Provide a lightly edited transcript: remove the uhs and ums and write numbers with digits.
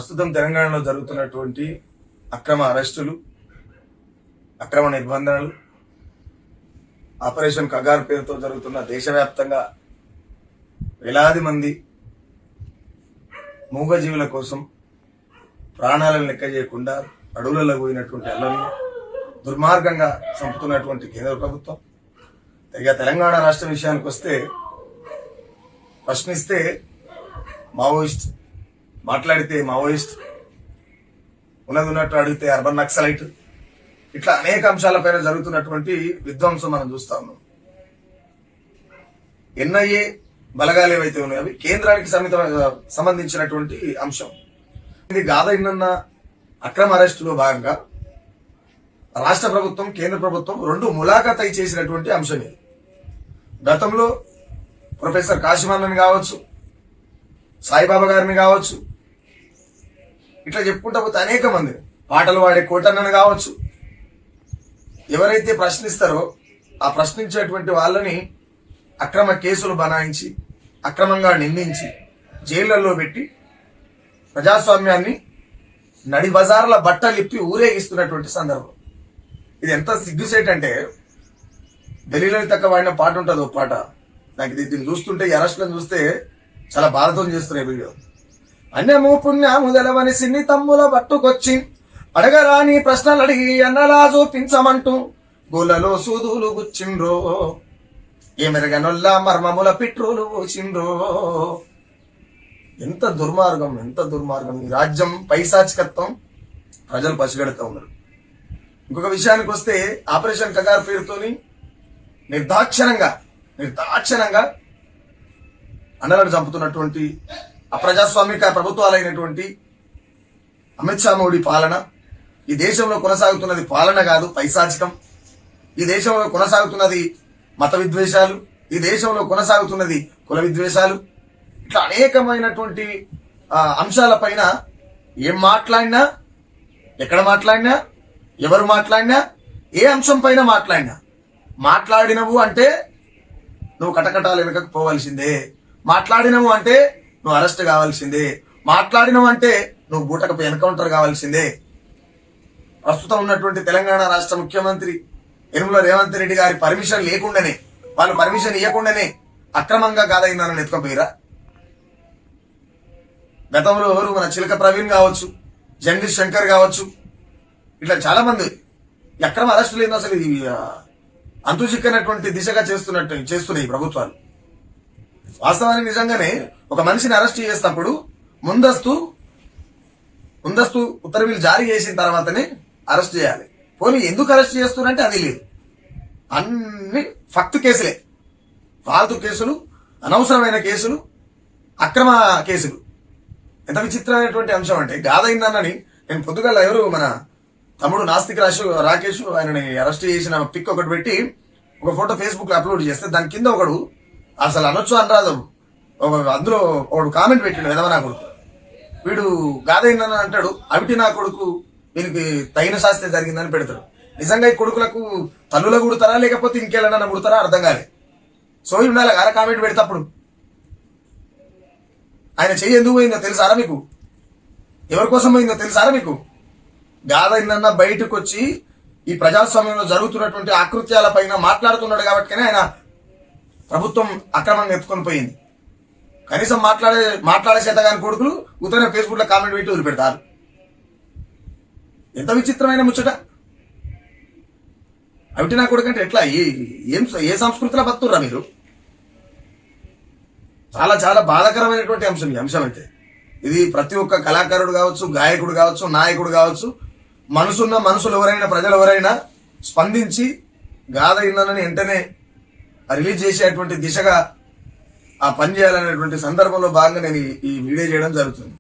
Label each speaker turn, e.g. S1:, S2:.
S1: ప్రస్తుతం తెలంగాణలో జరుగుతున్నటువంటి అక్రమ అరెస్టులు, అక్రమ నిర్బంధనలు, ఆపరేషన్ కగార్ పేరుతో జరుగుతున్న దేశవ్యాప్తంగా వేలాది మంది మూగజీవుల కోసం ప్రాణాలను లెక్క చేయకుండా అడవులలో పోయినటువంటి అల్లలను దుర్మార్గంగా చంపుతున్నటువంటి కేంద్ర ప్రభుత్వం. ఇక తెలంగాణ రాష్ట్ర విషయానికి వస్తే, ప్రశ్నిస్తే మావోయిస్ట్, మాట్లాడితే మావోయిస్ట్, ఉన్నట్టు అడిగితే అర్బన్ నక్సలైట్, ఇట్లా అనేక అంశాలపైన జరుగుతున్నటువంటి విధ్వంసం మనం చూస్తా ఉన్నాం. ఎన్ఐఏ బలగాలు ఏవైతే ఉన్నాయో అవి కేంద్రానికి సంబంధించినటువంటి అంశం. ఇది గాదైనన్న అక్రమ అరెస్టులో భాగంగా రాష్ట్ర ప్రభుత్వం, కేంద్ర ప్రభుత్వం రెండు ములాఖాత్ చేసినటువంటి అంశం ఇది. గతంలో ప్రొఫెసర్ కాశీమన్నని కావచ్చు, సాయిబాబా గారిని కావచ్చు, ఇట్లా చెప్పుకుంటా పోతే అనేక మంది, పాటలు పాడే కోటన్నను కావచ్చు, ఎవరైతే ప్రశ్నిస్తారో ఆ ప్రశ్నించేటువంటి వాళ్ళని అక్రమ కేసులు బనాయించి, అక్రమంగా నిందించి జైళ్లలో పెట్టి ప్రజాస్వామ్యాన్ని నడి బజార్ల బట్టలిప్పి ఊరేగిస్తున్నటువంటి సందర్భం. ఇది ఎంత సిగ్గుసేట్ అంటే, ఢిల్లీలో తక్క వాడిన పాట ఉంటుంది, ఒక పాట. నాకు దీన్ని చూస్తుంటే, ఈ అరెస్టులను చూస్తే చాలా బాధతో చేస్తున్నాయి వీడియో. అన్యము పుణ్యము తెలవని సిన్ని తమ్ముల పట్టుకొచ్చి అడగరాని ప్రశ్నలు అడిగి అన్నలా చూపించమంటూ గోలలో సూదులు గుచ్చిండ్రో, ఏమెరగనొల్ల మర్మముల పిట్రోలు పోచిండ్రో. ఎంత దుర్మార్గం, ఎంత దుర్మార్గం! ఈ రాజ్యం పైశాచికత్వం ప్రజలు పసిగడుతూ ఉన్నారు. ఇంకొక విషయానికి వస్తే, ఆపరేషన్ కగార్ పేరుతోని నిర్దాక్షణంగా అన్నలను చంపుతున్నటువంటి అప్రజాస్వామిక ప్రభుత్వాలైనటువంటి అమిత్ షా మోడీ పాలన, ఈ దేశంలో కొనసాగుతున్నది పాలన కాదు, పైశాచికం. ఈ దేశంలో కొనసాగుతున్నది మత విద్వేషాలు, ఈ దేశంలో కొనసాగుతున్నది కుల విద్వేషాలు. ఇట్లా అనేకమైనటువంటి అంశాలపైన ఏం మాట్లాడినా, ఎక్కడ మాట్లాడినా, ఎవరు మాట్లాడినా, ఏ అంశం పైన మాట్లాడినవు అంటే నువ్వు కటకటాలు వెనకకు పోవాల్సిందే, మాట్లాడినవు అంటే నువ్వు అరెస్ట్ కావాల్సిందే, మాట్లాడినవు అంటే నువ్వు బూటకపు ఎన్కౌంటర్ కావాల్సిందే. ప్రస్తుతం ఉన్నటువంటి తెలంగాణ రాష్ట్ర ముఖ్యమంత్రి యనుమల రేవంత్ రెడ్డి గారి పర్మిషన్ లేకుండానే, వాళ్ళు పర్మిషన్ ఇవ్వకుండానే అక్రమంగా కాదైందని ఎత్తుకపోయిరా. గతంలో ఎవరు, మన చిలక ప్రవీణ్ కావచ్చు, జగదీష్ శంకర్ కావచ్చు, ఇట్లా చాలా మంది అక్రమ అరెస్టులు ఏందో అసలు అంతు చిక్కనటువంటి దిశగా చేస్తున్నాయి ప్రభుత్వాలు. వాస్తవానికి నిజంగానే ఒక మనిషిని అరెస్ట్ చేసినప్పుడు ముందస్తు ఉత్తర్వులు జారీ చేసిన తర్వాతనే అరెస్ట్ చేయాలి. పోనీ ఎందుకు అరెస్ట్ చేస్తున్నారంటే అది లేదు, అన్ని ఫక్తు కేసులే, ఫాల్తు కేసులు, అనవసరమైన కేసులు, అక్రమ కేసులు. ఎంత విచిత్రమైనటువంటి అంశం అంటే, గాదైందన్నని నేను పొద్దుగల ఎవరు మన తమ్ముడు నాస్తిక్ రాకేష్ ఆయనని అరెస్ట్ చేసిన పిక్ ఒకటి పెట్టి ఒక ఫోటో ఫేస్బుక్ లో అప్లోడ్ చేస్తే, దాని కింద ఒకడు అసలు అనొచ్చు అనరాదు అందులో ఒకడు కామెంట్ పెట్టాడు, విధవ నా కొడుకు, వీడు గాదైందని అంటాడు, అవిటి నా కొడుకు, వీనికి తగిన శాస్త్రే జరిగిందని పెడతాడు. నిజంగా ఈ కొడుకులకు తల్లుల కుడతారా లేకపోతే ఇంకేళ్ళన్నా కుడతారా అర్థం కాలే. సోయి ఉండాలి గార కామెంట్ పెడతప్పుడు. ఆయన చెయ్యి ఎందుకు పోయిందో తెలుసారా మీకు? ఎవరి కోసం పోయిందో తెలుసారా మీకు? గాదైందన్న బయటకు వచ్చి ఈ ప్రజాస్వామ్యంలో జరుగుతున్నటువంటి ఆకృత్యాల పైన మాట్లాడుతున్నాడు కాబట్టి ఆయన ప్రభుత్వం అక్రమంగా ఎత్తుకొని పోయింది. కనీసం మాట్లాడే చేతగాని కొడుకులు ఉత్తర ఫేస్బుక్ లో కామెంట్ పెట్టి వదిలిపెడతారు. ఎంత విచిత్రమైన ముచ్చట! అవిటి నా కొడుకు అంటే ఎట్లా? ఏ సంస్కృతిలో బతుర్రా మీరు? చాలా చాలా బాధాకరమైనటువంటి అంశం ఈ అంశం అయితే. ఇది ప్రతి ఒక్క కళాకారుడు కావచ్చు, గాయకుడు కావచ్చు, నాయకుడు కావచ్చు, మనసున్న మనుషులు ఎవరైనా, ప్రజలు ఎవరైనా స్పందించి గాదైందని వెంటనే రిలీజ్ చేసేటువంటి దిశగా ఆ పని చేయాలనేటువంటి సందర్భంలో భాగంగా నేను ఈ వీడియో చేయడం జరుగుతుంది.